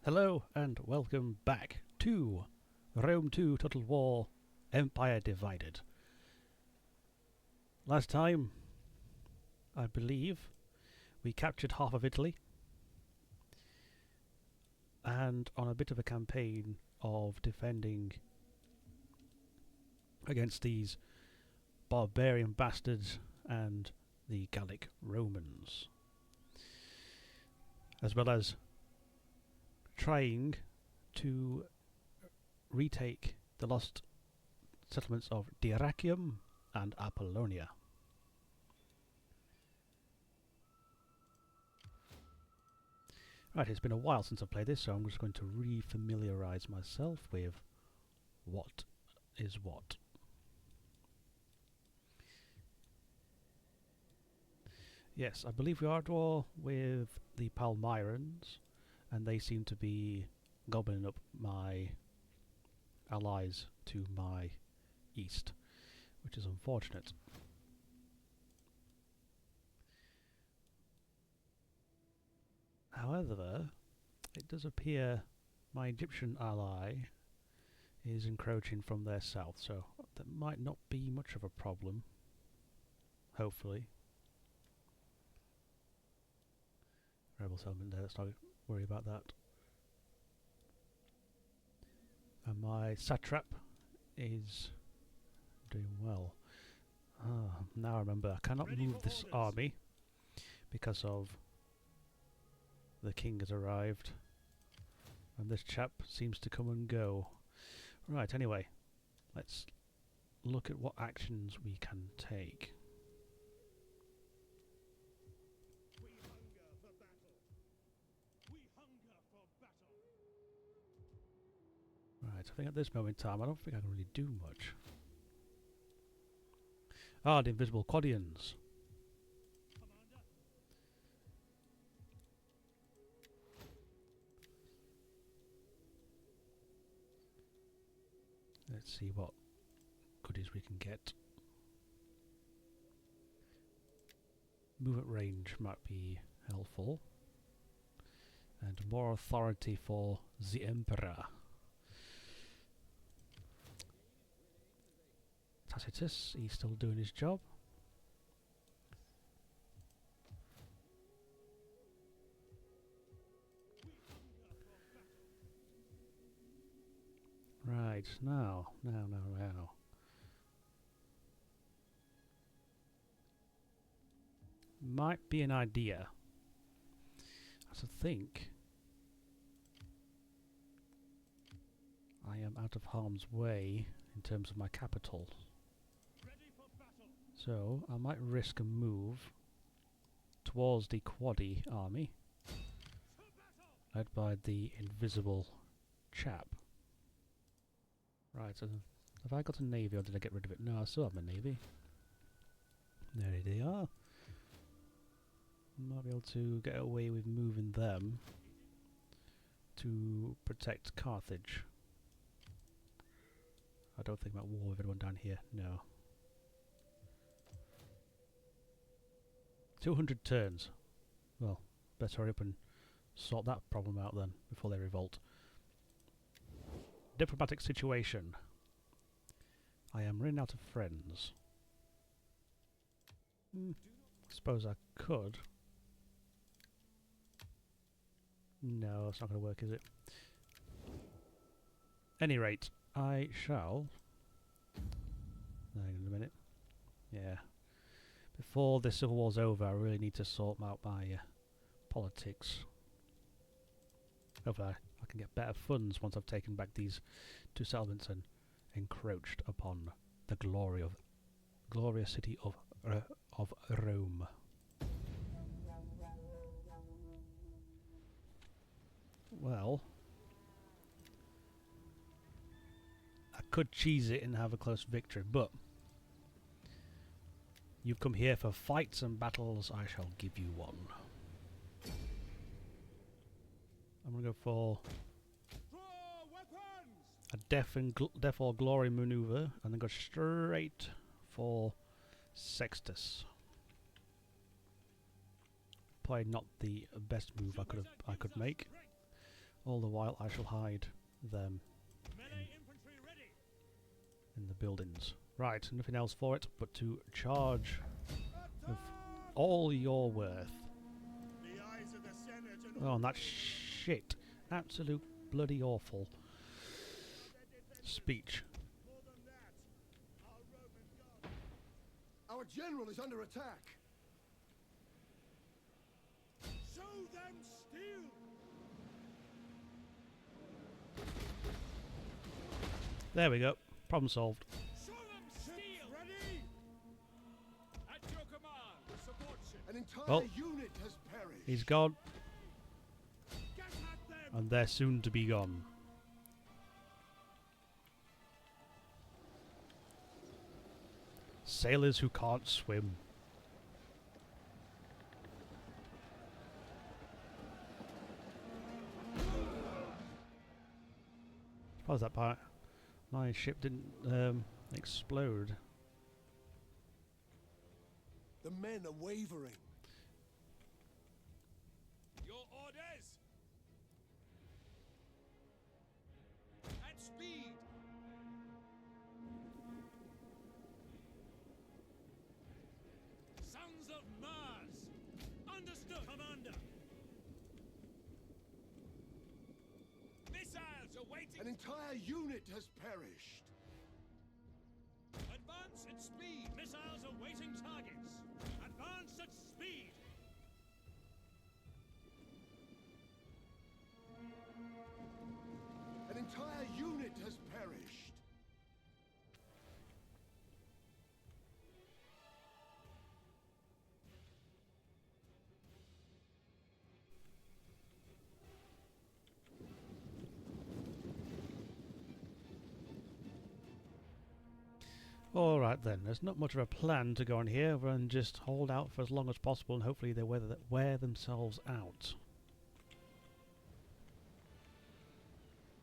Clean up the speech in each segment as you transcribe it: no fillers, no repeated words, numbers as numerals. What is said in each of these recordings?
Hello and welcome back to Rome 2 Total War Empire Divided. Last time, I believe, we captured half of Italy and on a bit of a campaign of defending against these barbarian bastards and the Gallic Romans, as well as trying to retake the lost settlements of Dyrrachium and Apollonia. Right, it's been a while since I've played this, so I'm just going to re-familiarise myself with what is what. Yes, I believe we are at war with the Palmyrans, and they seem to be gobbling up my allies to my east, which is unfortunate. However, it does appear my Egyptian ally is encroaching from their south, so that might not be much of a problem, hopefully. Rebel settlement there, let's not worry about that. And my satrap is doing well. Now I remember, I cannot move this army because of the king has arrived and this chap seems to come and go. Right, anyway, let's look at what actions we can take. Right, I think at this moment in time I don't think I can really do much. Ah, the invisible Quadians. Let's see what goodies we can get. Movement range might be helpful. And more authority for the Emperor. Tacitus, he's still doing his job. Right, now. Might be an idea. As I think I am out of harm's way in terms of my capital. So I might risk a move towards the Quadi army, led by the invisible chap. Right, so have I got a navy or did I get rid of it? No, I still have my navy. There they are. Might be able to get away with moving them to protect Carthage. I don't think I'm at war with anyone down here, no. 200 turns. Well, better hurry up and sort that problem out then, before they revolt. Diplomatic situation. I am running out of friends. Suppose I could. No, it's not going to work, is it? Any rate, I shall... Hang on a minute. Yeah. Before the Civil War's over, I really need to sort out my politics. Hopefully I can get better funds once I've taken back these two settlements and encroached upon the glorious city of Rome. Well, I could cheese it and have a close victory, but you've come here for fights and battles, I shall give you one. I'm going to go for a death or glory maneuver and then go straight for Sextus. Probably not the best move I could make. All the while I shall hide them in the buildings. Right, nothing else for it but to charge with all your worth. Oh, and that shit. Absolute bloody awful speech. Our general is under attack. Show them steel. There we go. Problem solved. Show them steel. Ready. At your command. Support ship. An entire unit has perished. He's gone. Get at them. And they're soon to be gone. Sailors who can't swim. How's that part? My ship didn't explode. The men are wavering. Your orders! At speed! Sons of Mars! Understood, Commander! Missiles awaiting... An entire unit has perished. Advance at speed! Missiles awaiting targets! Advance at speed! An entire unit has perished. Alright then, there's not much of a plan to go on here other than just hold out for as long as possible and hopefully they wear themselves out.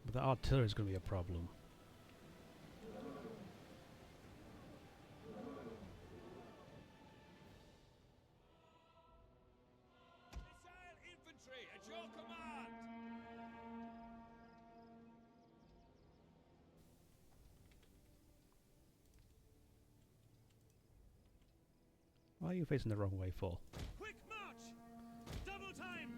But the artillery is going to be a problem. Missile infantry at your command! Why are you facing the wrong way for? Quick march! Double time!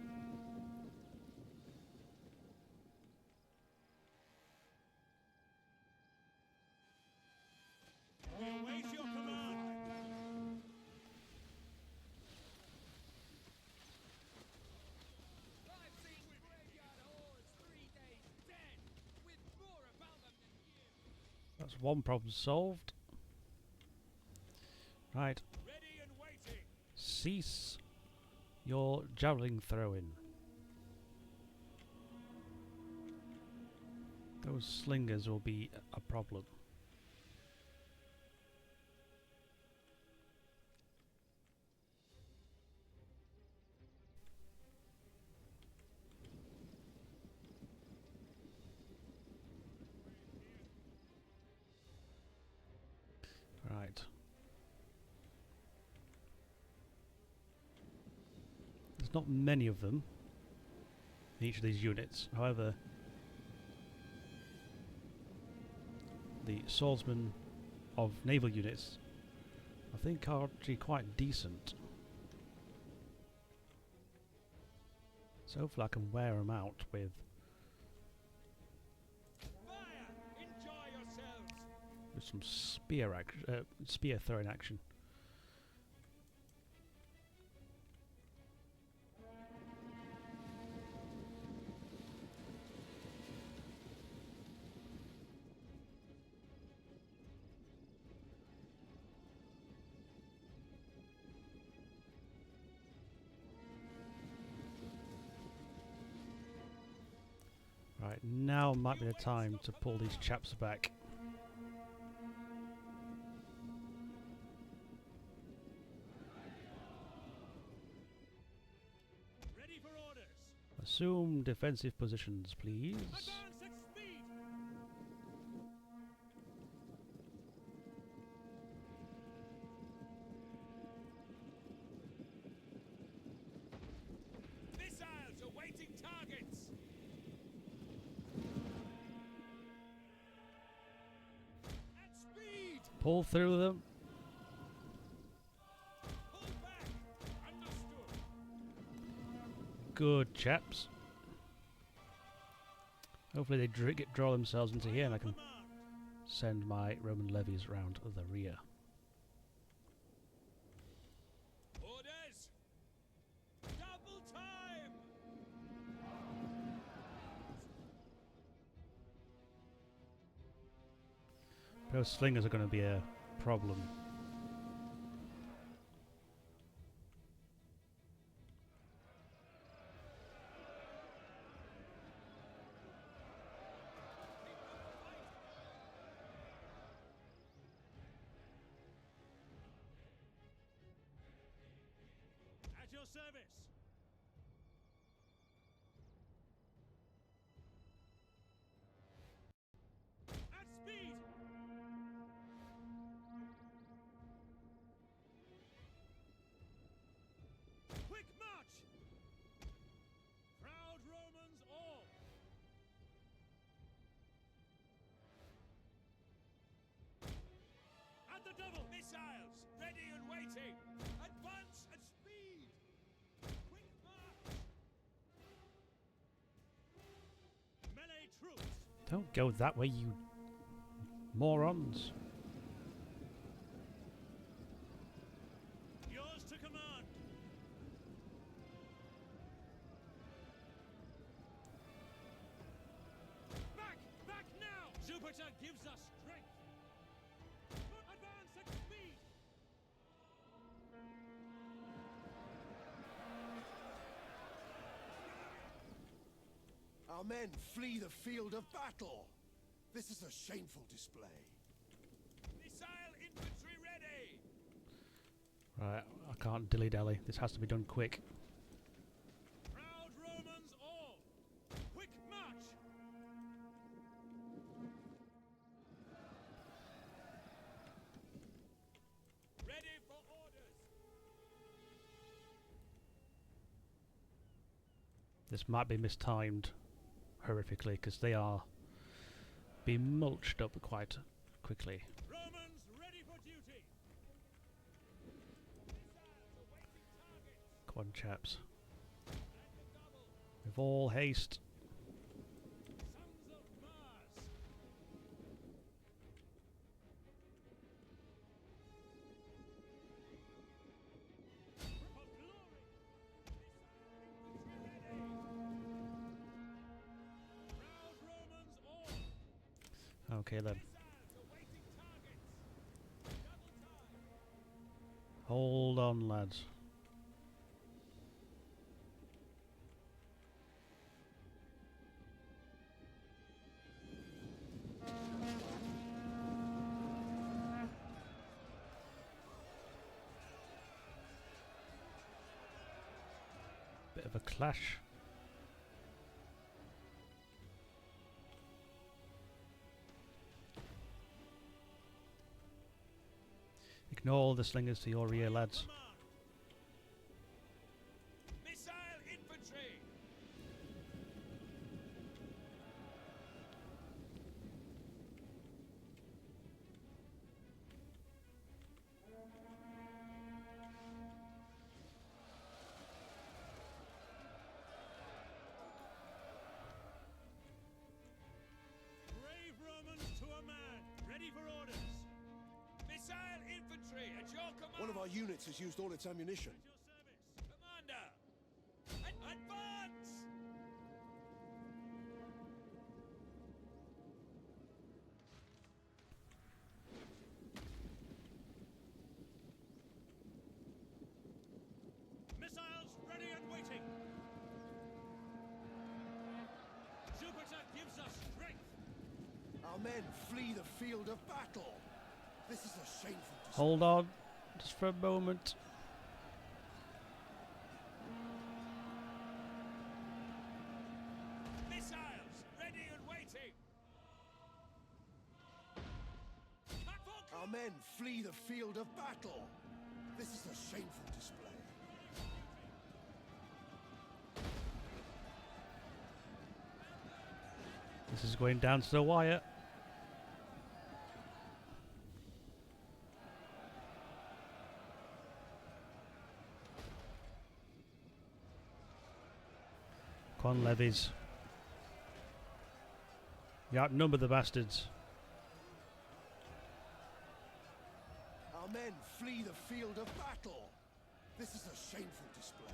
We await your command! I've seen graveyard hordes 3 days dead, with more about them than you! That's one problem solved. Right. Ready and waiting! Cease your javelin throwing. Those slingers will be a problem. Right. There's not many of them in each of these units. However, the swordsmen of naval units I think are actually quite decent. So hopefully I can wear them out with Fire! Enjoy yourselves! some spear throwing action. Right, now might be the time to pull these chaps back. Ready for orders! Assume defensive positions, please. Advance at speed! Missiles awaiting targets! Pull through them. Pull back! Understood! Good chaps. Hopefully they draw themselves into here and I can send my Roman levies round the rear. Orders! Double time! Those slingers are going to be a problem. At your service! At speed! Quick march! Proud Romans all! At the double! Missiles! Ready and waiting! Advance at speed! Quick march! Melee troops! Don't go that way, you morons. Yours to command! Back! Back now! Jupiter gives us strength! Advance at speed! Our men flee the field of battle. This is a shameful display. Missile infantry ready! Right, I can't dilly-dally. This has to be done quick. Proud Romans all! Quick march! Ready for orders! This might be mistimed horrifically because they are being mulched up quite quickly. Romans ready for duty! Missiles awaiting targets! Come on, chaps. At the double! With all haste. Sons of Mars! For glory! Missile infantry ready! Proud Romans all! Okay then. Missiles awaiting targets! Double time! Hold on, lads. Bit of a clash. Ignore all the slingers to your rear, lads. Missile infantry! Brave Romans to a man, ready for orders. Missile infantry at your command. One of our units has used all its ammunition. At your service, Commander. Advance! Missiles ready and waiting. Jupiter gives us strength. Our men flee the field of battle. This is a shameful display. Hold on, just for a moment. Missiles ready and waiting. Our men flee the field of battle. This is a shameful display. This is going down to the wire. on, levies. You outnumber the bastards. Our men flee the field of battle. This is a shameful display.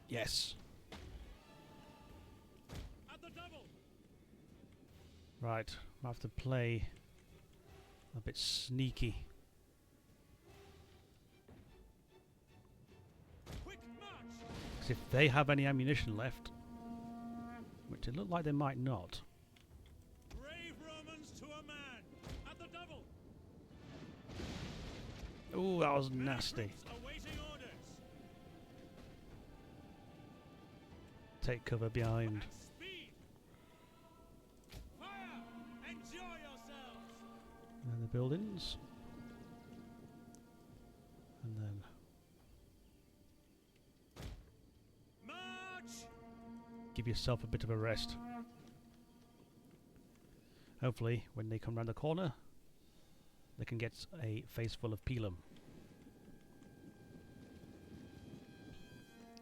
Yes. At the double. Right, I have to play a bit sneaky. Quick march. Because if they have any ammunition left, which it looked like they might not, Brave Romans to a man. At the double. ooh, that was nasty. Troops awaiting orders. Take cover behind. At speed. Fire. Enjoy yourselves. And then the buildings. And then March. give yourself a bit of a rest. Hopefully, when they come round the corner, they can get a face full of Pelum.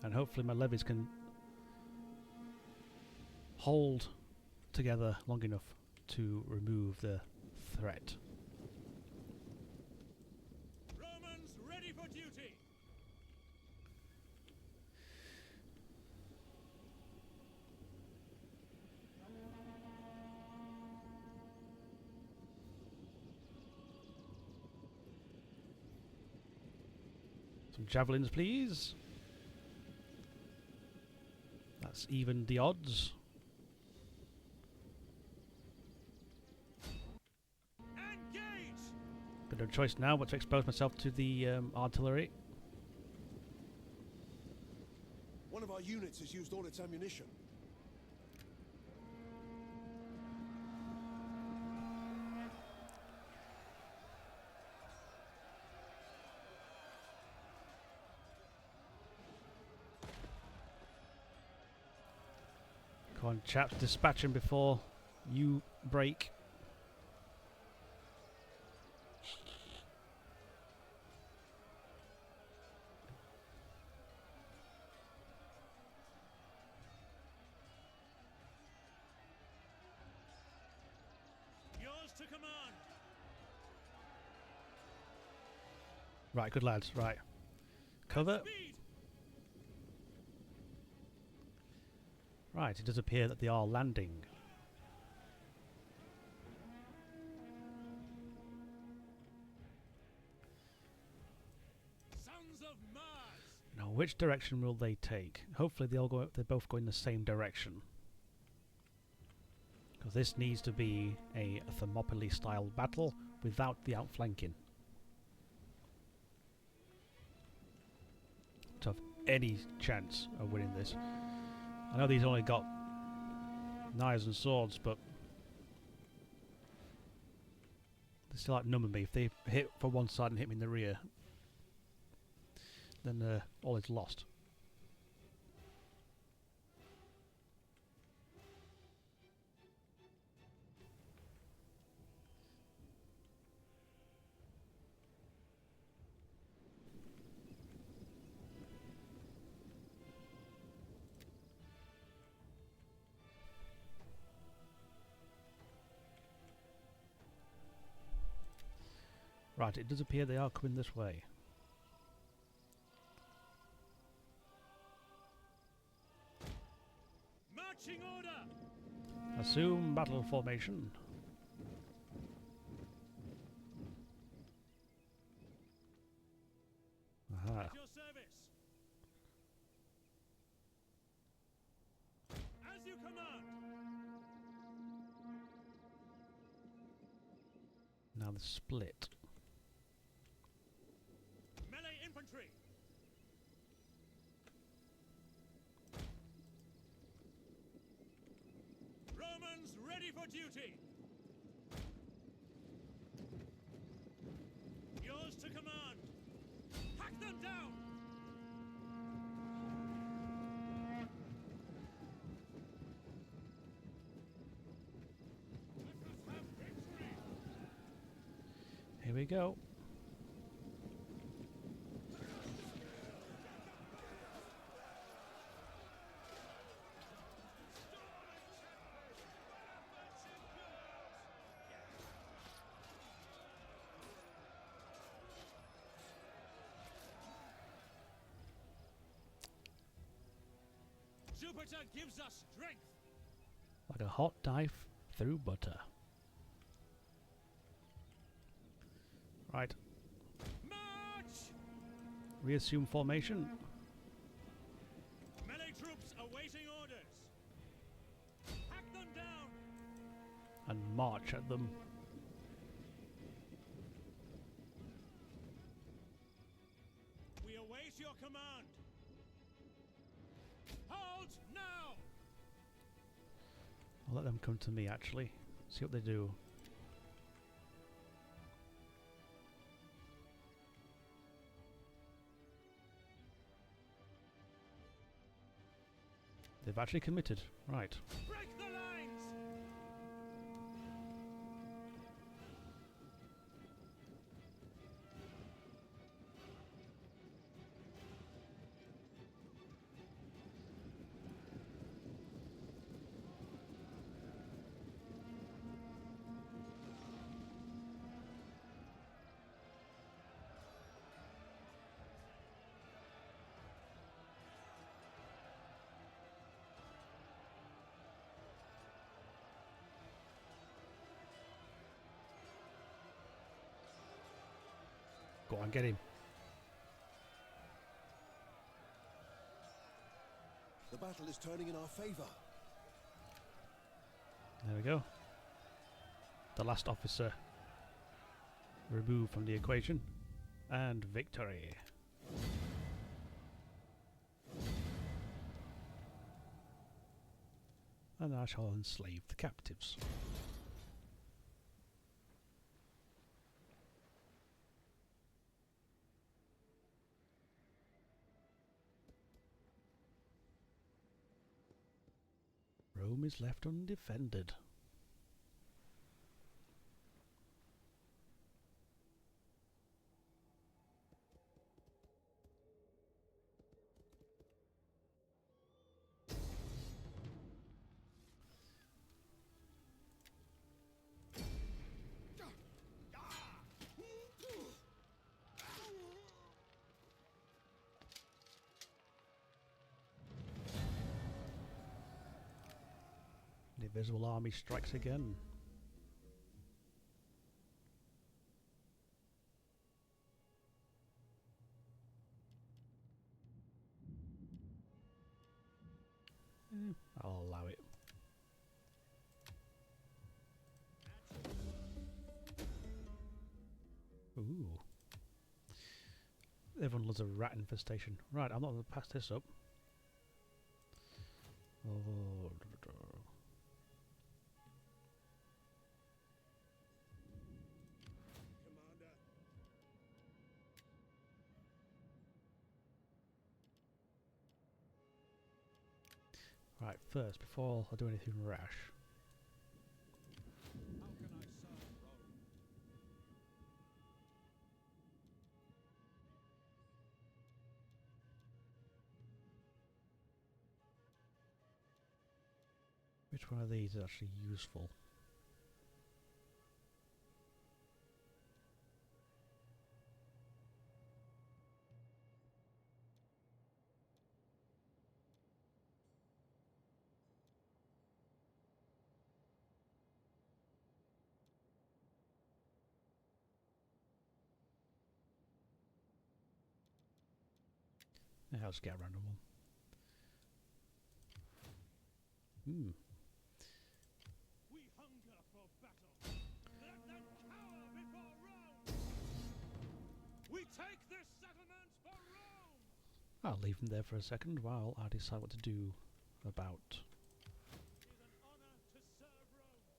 And hopefully my levies can hold together long enough to remove the threat. Romans ready for duty. Some javelins, please. That's even the odds. Engage. Got no choice now but to expose myself to the artillery. One of our units has used all its ammunition. Come on, chaps, dispatch him before you break. Yours to command. Right, good lads, right. Cover. Speed. Right, it does appear that they are landing. Sons of Mars. Now, which direction will they take? Hopefully, they both go in the same direction. Because this needs to be a Thermopylae-style battle without the outflanking. To have any chance of winning this. I know these only got knives and swords, but they still outnumber me. If they hit from one side and hit me in the rear, then all is lost. Right, it does appear they are coming this way. Marching order. Assume battle formation. Aha. At your service. As you command. Now the split. Melee infantry. ready for duty. Yours to command. Hack them down. Let us have victory. Here we go. Jupiter gives us strength. Like a hot knife through butter. Right. March! Reassume formation. Melee troops awaiting orders. Hack them down. And march at them. We await your command. Halt now! I'll let them come to me actually. See what they do. They've actually committed. Right. Break the lines! Go on, get him. The battle is turning in our favor. There we go. The last officer removed from the equation. And victory. And I shall enslave the captives. Rome is left undefended. The invisible army strikes again. I'll allow it. Ooh. Everyone loves a rat infestation. Right, I'm not going to pass this up. Oh. Commander. Right, first, before I do anything rash. How can I serve Rome? Which one of these is actually useful? Yeah, I'll just get a random one. We hunger for battle. Let them cower before Rome. We take this settlement for Rome. I'll leave them there for a second while I decide what to do about It is an honor to serve Rome.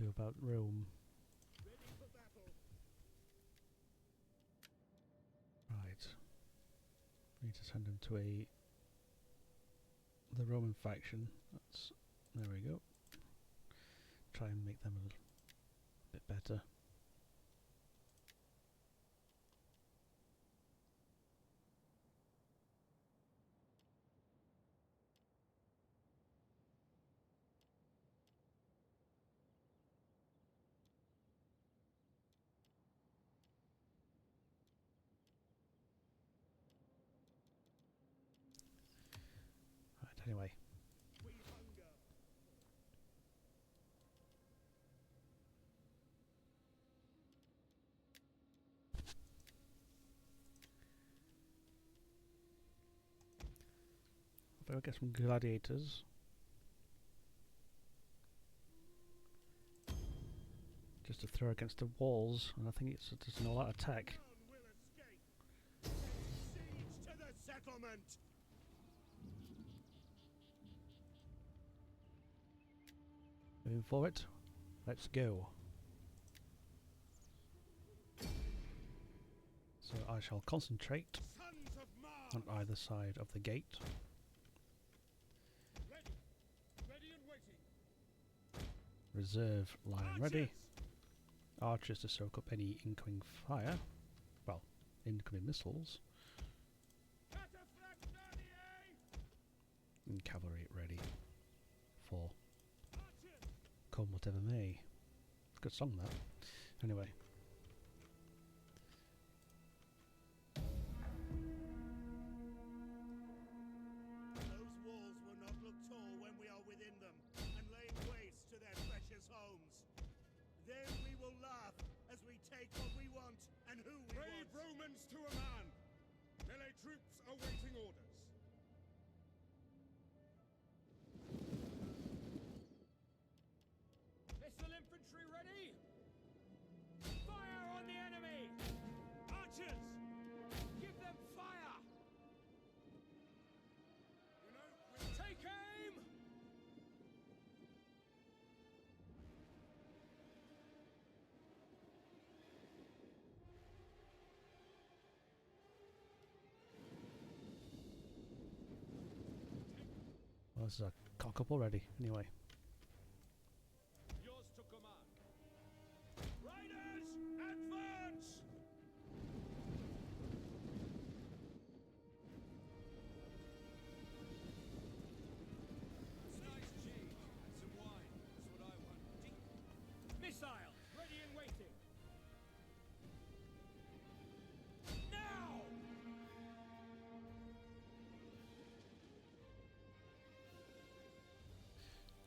do about Rome? Ready for battle. Right. We need to send them to the Roman faction. There we go. Try and make them a little bit better. Right, anyway. We hunger. If I get some gladiators. Just to throw against the walls, and I think it's just an all-out attack. None will escape. Siege to the settlement. Moving forward. Let's go. So I shall concentrate Sons of Mars. on either side of the gate. Ready. Ready and waiting. Reserve line ready. Archers. Archers to soak up any incoming fire. Well, incoming missiles. And cavalry ready for Archers. come whatever may. Good song that. Anyway. Those walls will not look tall when we are within them and laying waste to their precious homes. Then we will laugh as we take what we want and who we Brave want. Romans to a man! Melee troops awaiting orders. Missile infantry ready! Fire on the enemy! Archers! Give them fire! You know, Take aim! Well, this is a cock up already. Anyway. Yours to command. Riders, advance! Nice cheese and some wine. That's what I want. Missile, ready and waiting. Now!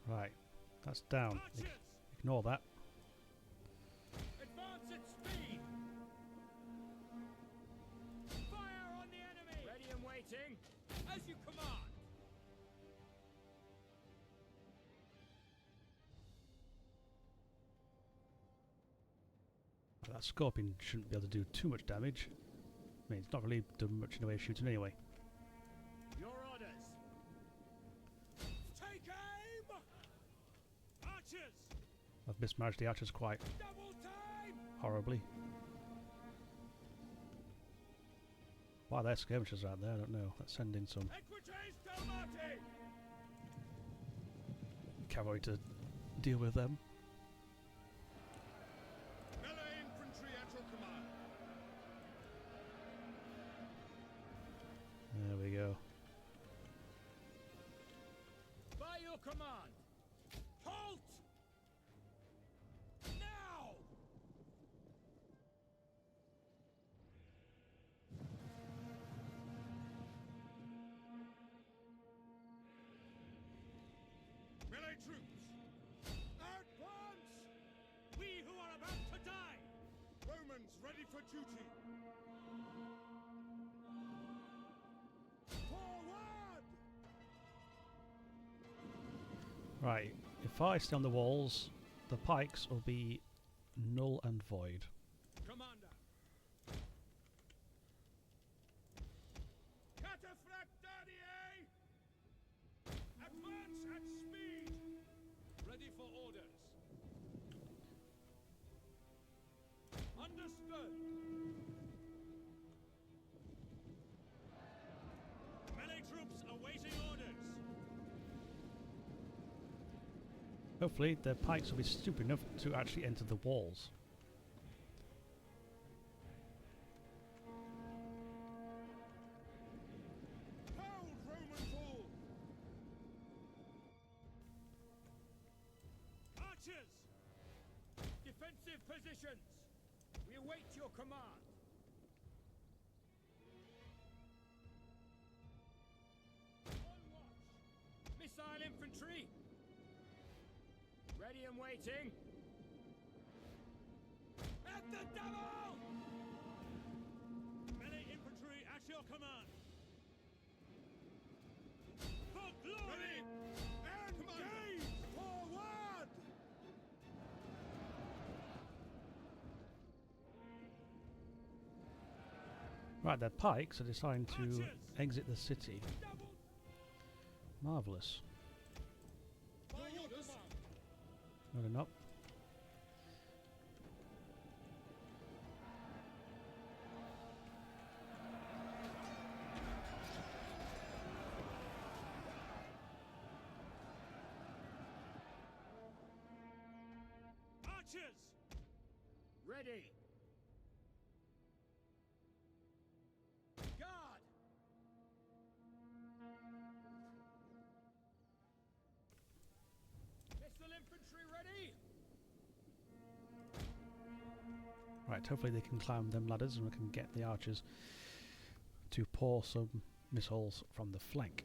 Right. That's down. Archers! Ignore that. Advance at speed! Fire on the enemy! Ready and waiting. As you command! That scorpion shouldn't be able to do too much damage. I mean, it's not really done much in the way of shooting anyway. Your orders! Take aim! Archers! I've mismanaged the archers quite Double time! horribly. Why they're skirmishers out there, I don't know. Let's send in some Equites Dalmati! cavalry to deal with them. melee infantry at your command. There we go. By your command! Halt! Now! Melee troops! Advance! We who are about to die! Romans ready for duty! Forward! Right, if I stay on the walls, the pikes will be null and void. Commander! Cataphractariae! Advance at speed! Ready for orders. Understood. Melee troops awaiting orders. Hopefully the pikes will be stupid enough to actually enter the walls. Hold, Roman fool! Archers! Defensive positions! We await your command. On watch! Missile infantry! Ready and waiting. At the double! Melee infantry at your command. For glory! Engage! Forward! Right, their pikes are deciding to Archers! exit the city. Double! Marvellous. By your command. No, they're not. Archers! Ready! Guard! Missile infantry ready! Right, hopefully they can climb them ladders and we can get the archers to pour some missiles from the flank.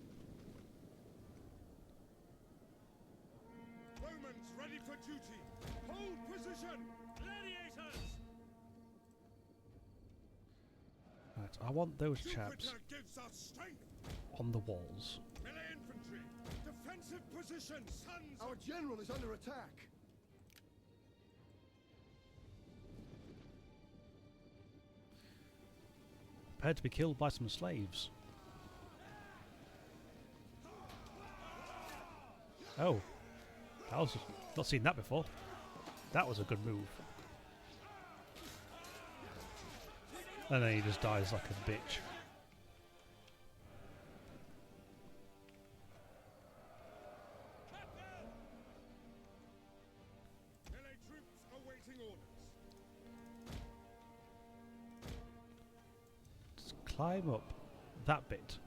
Romans ready for duty! Hold position! Gladiators! Right, I want those chaps Jupiter gives us strength! on the walls. Melee infantry! Defensive position! Sons Our general is under attack. Prepared to be killed by some slaves. Oh, I was not seen that before. That was a good move. And then he just dies like a bitch. Melee troops awaiting orders. Just climb up that bit.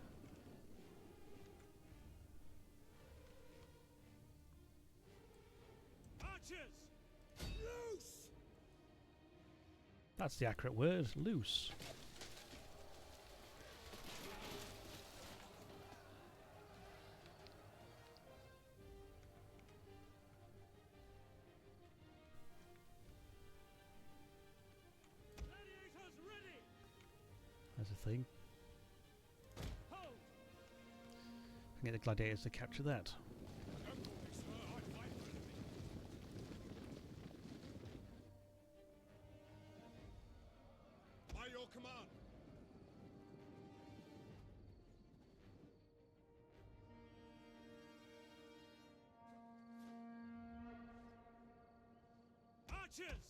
Archers! Loose! That's the accurate word, loose. Gladiators ready! That's a thing. Hold! I can get the gladiators to capture that. By your command. Archers!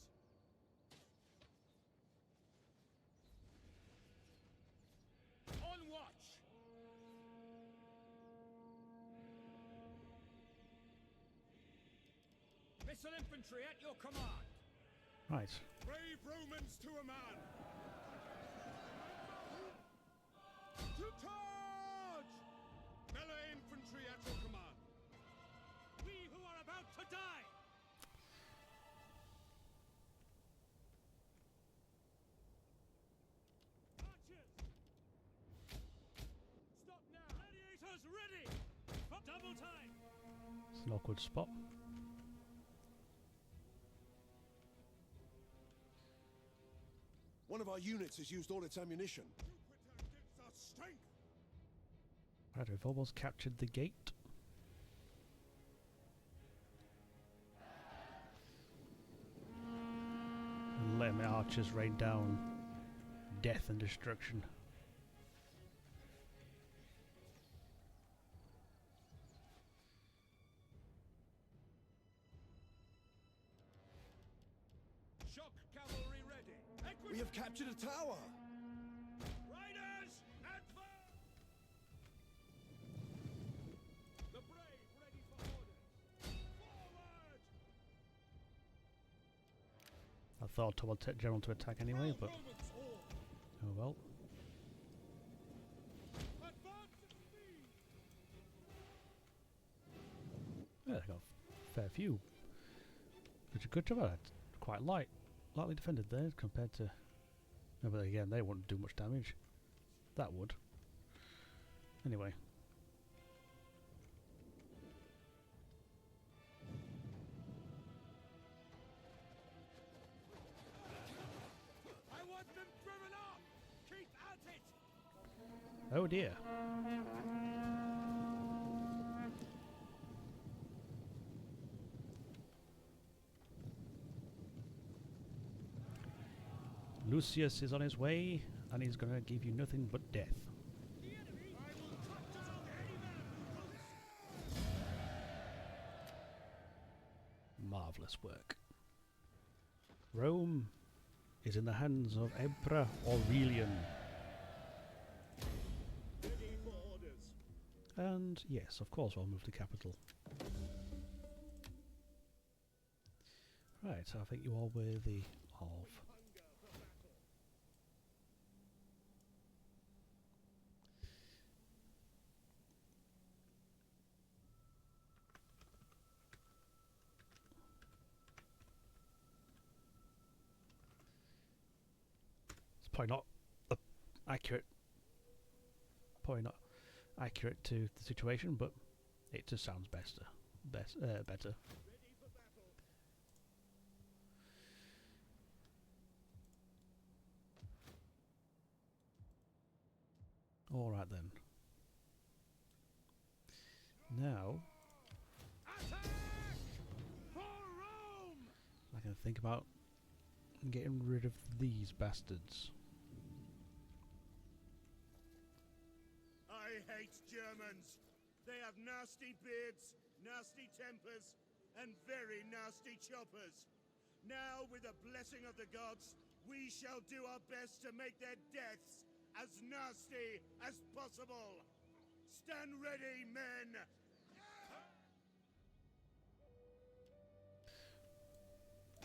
On watch! Missile infantry at your command. Right. Brave Romans to a man! To charge! Melee infantry at your command. We who are about to die! Archers! Stop now! Gladiators ready! For double time! It's an awkward spot. One of our units has used all its ammunition. Jupiter gives us strength! Right, we've almost captured the gate. And let my archers rain down death and destruction. Shock cavalry ready! We have captured a tower. Riders, advance! The brave ready for orders. Forward! I thought I would general to attack anyway, but Romans all. oh well. Advance at speed! Yeah, they got a fair few. Which is good job. That's quite lightly defended there compared to. No, but again, they wouldn't do much damage. That would. Anyway. I want them driven off! Keep at it! Oh dear. Lucius is on his way, and he's going to give you nothing but death. Marvellous work. Rome is in the hands of Emperor Aurelian. Ready for orders. And yes, of course I'll move the capital. Right, I think you're all worthy of. Hunger for battle. It's probably not accurate. Probably not accurate to the situation, but it just sounds better. Better. Ready for battle. All right then. Now Attack! For Rome! I can think about getting rid of these bastards. I hate Germans. They have nasty beards, nasty tempers, and very nasty choppers. Now, with the blessing of the gods, we shall do our best to make their deaths as nasty as possible. Stand ready, men!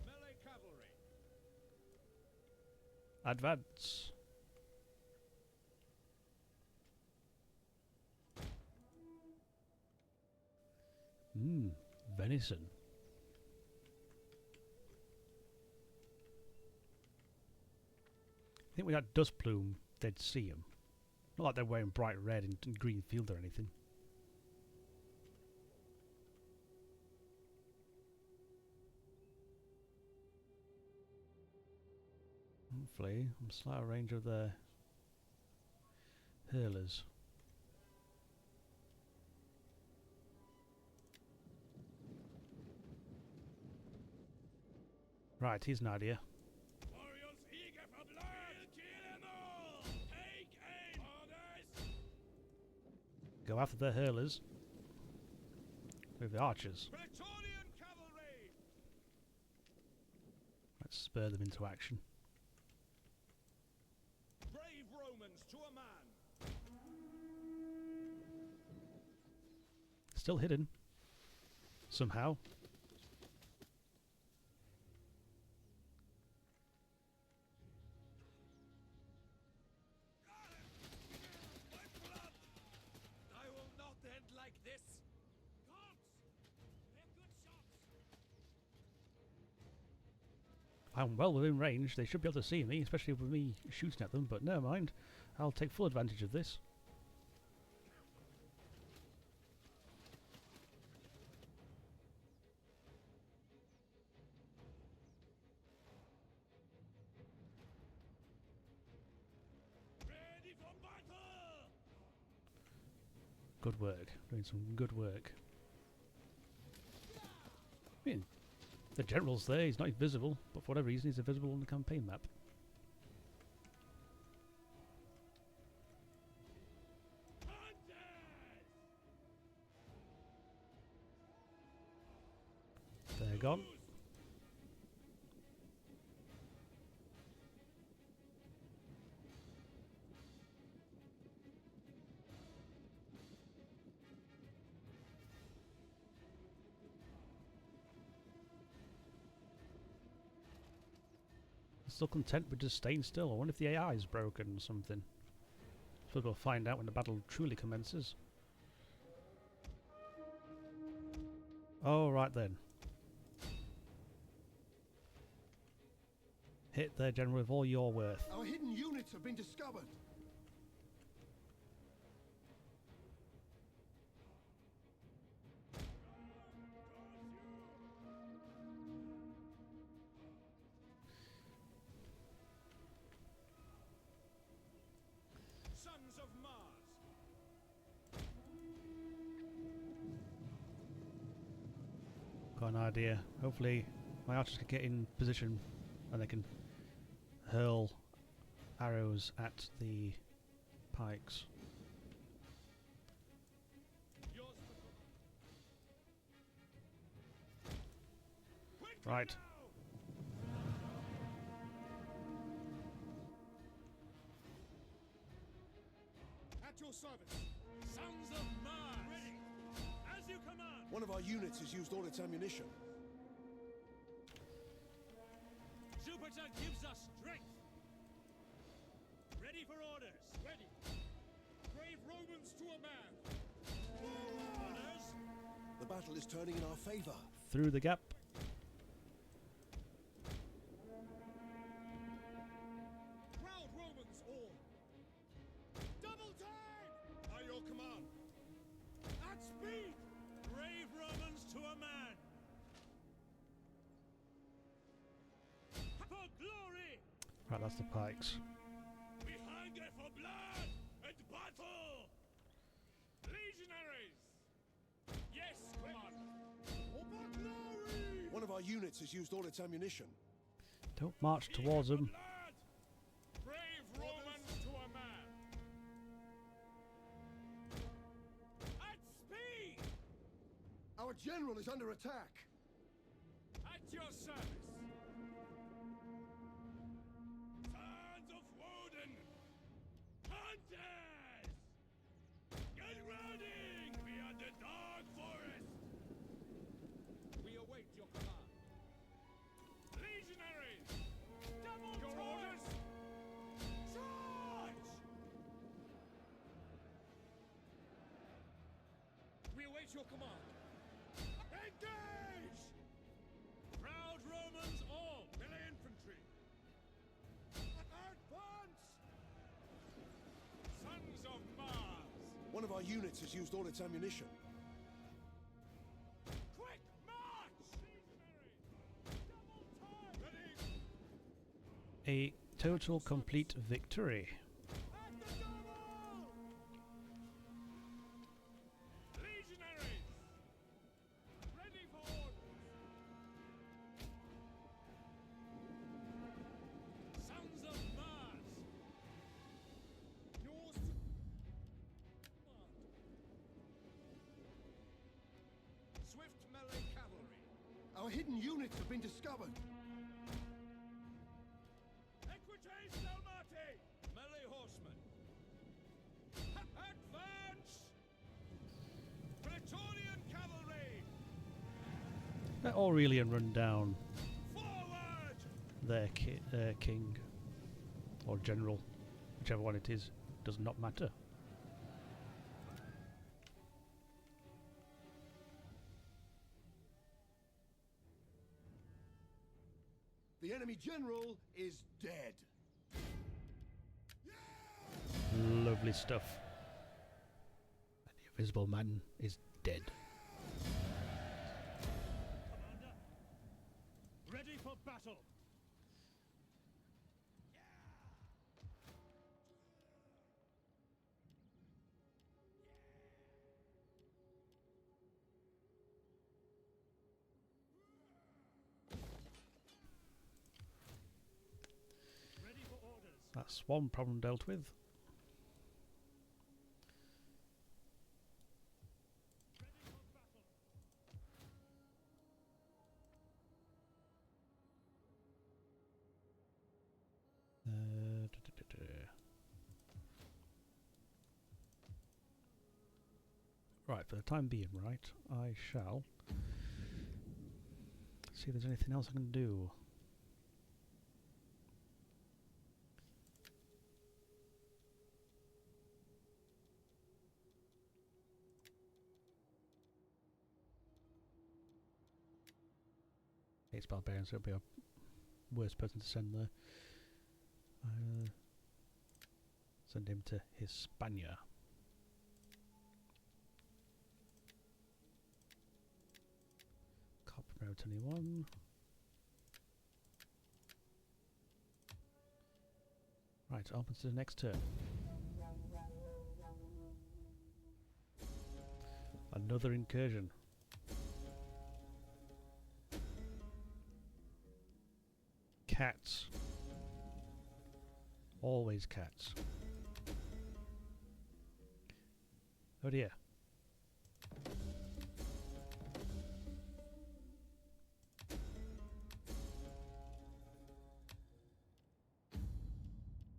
Melee cavalry. Advance. Venison. I think with that dust plume, they'd see him. Not like they're wearing bright red and green field or anything. Hopefully, I'm still out of range of their hurlers. Right, here's an idea. Warriors eager for blood! Kill them all! Take aim! Orders! Go after their hurlers with the archers. Praetorian cavalry! Let's spur them into action. Brave Romans to a man! Still hidden. Somehow. My blood! I will not end like this! Guards! They're good shots! I'm well within range. They should be able to see me, especially with me shooting at them, but never mind. I'll take full advantage of this. Ready for battle! Good work. Doing some good work. I mean, the general's there. He's not invisible, but for whatever reason he's invisible on the campaign map. They're gone. still content with just staying still. I wonder if the AI is broken or something. So we'll find out when the battle truly commences. Oh, right then. Hit there, General, with all your worth. Our hidden units have been discovered. Sons of Mars. Got an idea. Hopefully my archers can get in position and they can hurl arrows at the pikes. Yours for Quick Right. now! At your service. Sons of Mars. Ready. As you command. One of our units has used all its ammunition. Jupiter gives us strength. Ready for orders. Ready. Brave Romans to a man. Orders. The battle is turning in our favor. Through the gap. Proud Romans all. Double time. By your command. At speed. Brave Romans to a man. For glory. Right, that's the pikes. We hunger for blood and battle! Legionaries! Yes, Commander! For glory! One of our units has used all its ammunition. Don't march towards them. Blood! Brave Romans to a man! At speed! Our general is under attack. At your service! Sons of Woden! Hunters! Get running beyond the dark forest! We await your command. Legionaries! Double your orders! Charge! We await your command. Engage! Proud Romans all! Melee infantry! Advance! Sons of Mars! One of our units has used all its ammunition. Quick march! Double time! Ready! A total complete victory. At the double! Legionaries! Ready for orders! Sons of Mars! Yours to command. Swift melee cavalry. Our hidden units have been discovered. Equites Dalmati! Melee horsemen! Advance! Praetorian cavalry! Let Aurelian run down Forward! their king or general, whichever one it is, does not matter. The enemy general is dead. Lovely stuff. And the Invisible Man is dead. Commander, ready for battle! Ready for orders! That's one problem dealt with. Ready for battle! Right, for the time being, right, I shall see if there's anything else I can do. Hates barbarians, so it'll be a worse person to send there. Send him to Hispania. Cop Road 21. Right, open to the next turn. Another incursion. Cats. Always cats. Oh dear.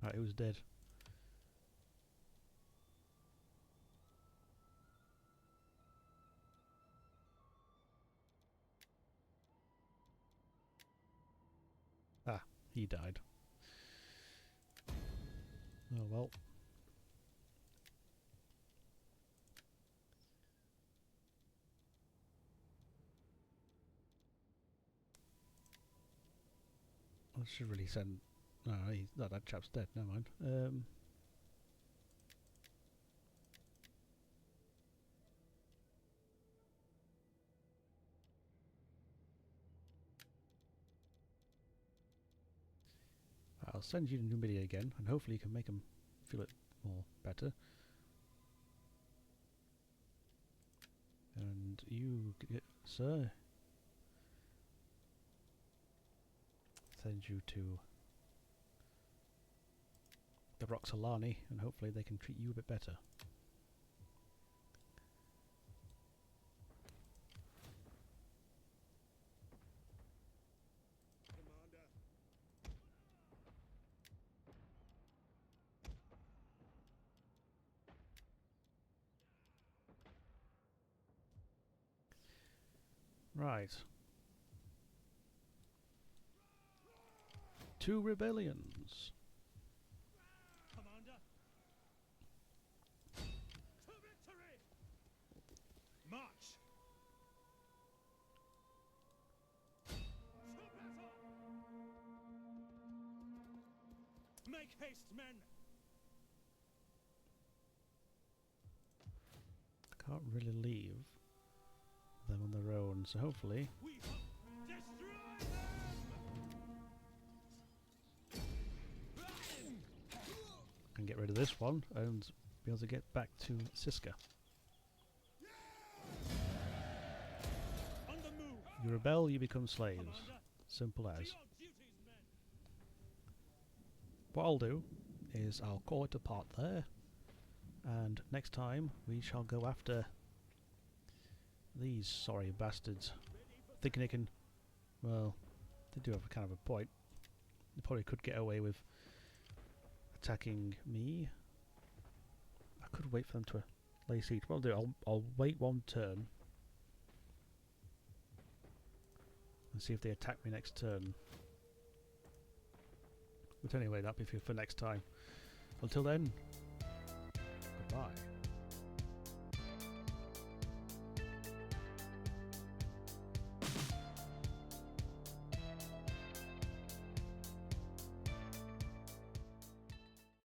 Right, it was dead. Ah, he died. Oh well. I should really send... No, that chap's dead, never mind. I'll send you to Numidia again, and hopefully you can make him feel it more better. And you, sir, send you to the Roxolani, and hopefully they can treat you a bit better. Commander. Right. 2 rebellions. Commander. To victory. March. To battle. Make haste, men. Can't really leave them on their own, so hopefully We destroy them. I can get rid of this one and be able to get back to Siska. On the move. You rebel, you become slaves. Commander. Simple To as. your duties, men. What I'll do is I'll call it a part there, and next time we shall go after these sorry bastards. Thinking they can, well, they do have a kind of a point. They probably could get away with attacking me. I could wait for them to lay siege. What I'll do, I'll wait one turn and see if they attack me next turn. But anyway, that'll be for next time. Until then,